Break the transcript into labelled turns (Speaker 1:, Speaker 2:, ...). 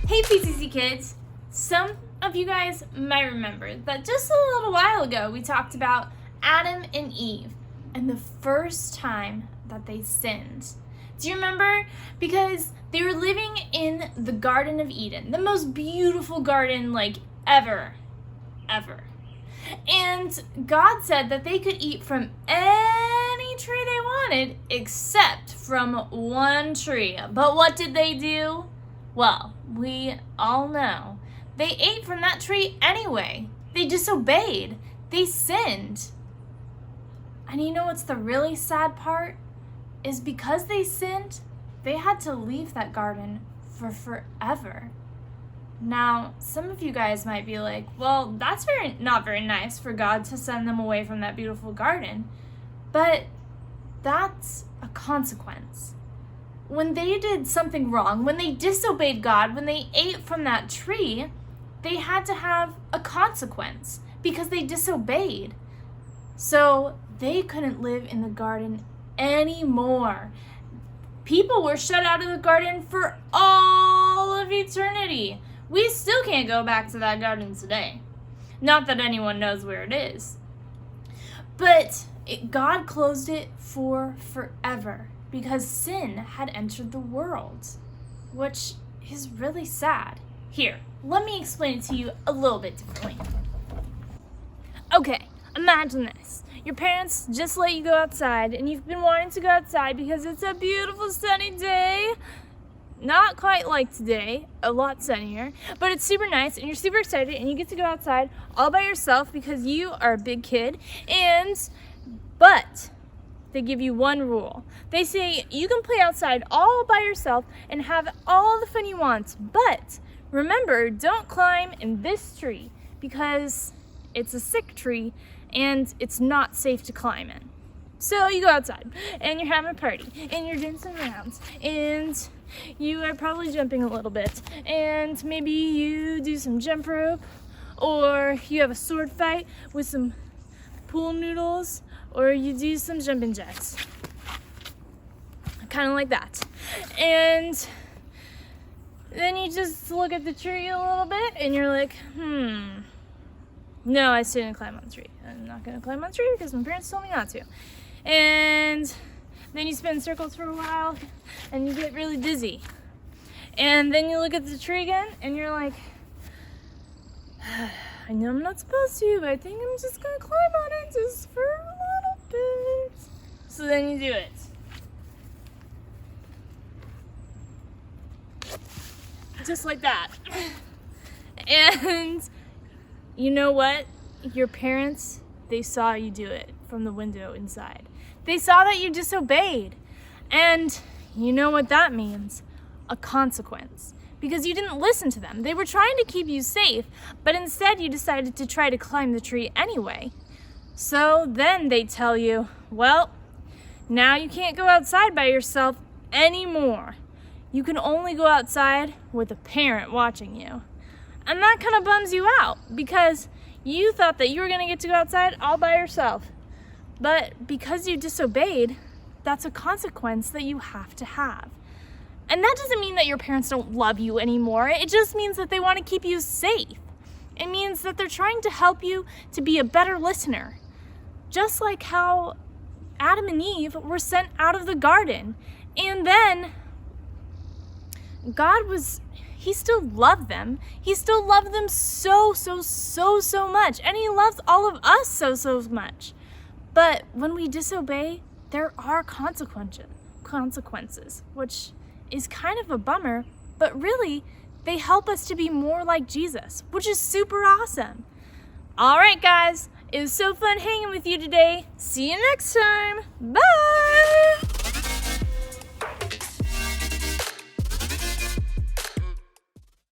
Speaker 1: Hey PCC kids! Some of you guys might remember that just a little while ago we talked about Adam and Eve and the first time that they sinned. Do you remember? Because they were living in the Garden of Eden, the most beautiful garden ever. And God said that they could eat from any tree they wanted except from one tree. But what did they do? Well, we all know. They ate from that tree anyway. They disobeyed. They sinned. And you know what's the really sad part? Is because they sinned, they had to leave that garden for forever. Now, some of you guys might be like, well, that's not very nice for God to send them away from that beautiful garden. But that's a consequence. When they did something wrong, when they disobeyed God, when they ate from that tree, they had to have a consequence because they disobeyed. So they couldn't live in the garden anymore. People were shut out of the garden for all of eternity. We still can't go back to that garden today. Not that anyone knows where it is. But God closed it for forever because sin had entered the world, which is really sad. Here, let me explain it to you a little bit differently. Okay, imagine this. Your parents just let you go outside, and you've been wanting to go outside because it's a beautiful sunny day. Not quite like today, a lot sunnier, but it's super nice, and you're super excited, and you get to go outside all by yourself because you are a big kid, but they give you one rule. They say you can play outside all by yourself and have all the fun you want, but remember, don't climb in this tree because it's a sick tree and it's not safe to climb in. So you go outside and you're having a party and you're dancing around and you are probably jumping a little bit and maybe you do some jump rope or you have a sword fight with some pool noodles or you do some jumping jacks. Kind of like that. And then you just look at the tree a little bit and you're like, no, I still didn't climb on the tree. I'm not going to climb on the tree because my parents told me not to. And then you spin circles for a while and you get really dizzy. And then you look at the tree again and you're like, I know I'm not supposed to, but I think I'm just going to climb on it just for a little bit. So then you do it. Just like that. And you know what? Your parents, they saw you do it from the window inside. They saw that you disobeyed. And you know what that means? A consequence. Because you didn't listen to them. They were trying to keep you safe, but instead you decided to try to climb the tree anyway. So then they tell you, well, now you can't go outside by yourself anymore. You can only go outside with a parent watching you. And that kind of bums you out because you thought that you were going to get to go outside all by yourself. But because you disobeyed, that's a consequence that you have to have. And that doesn't mean that your parents don't love you anymore. It just means that they want to keep you safe. It means that they're trying to help you to be a better listener. Just like how Adam and Eve were sent out of the garden. And then He still loved them. He still loved them so much. And He loves all of us so much. But when we disobey, there are consequences, which is kind of a bummer, but really, they help us to be more like Jesus, which is super awesome. All right, guys, it was so fun hanging with you today. See you next time. Bye!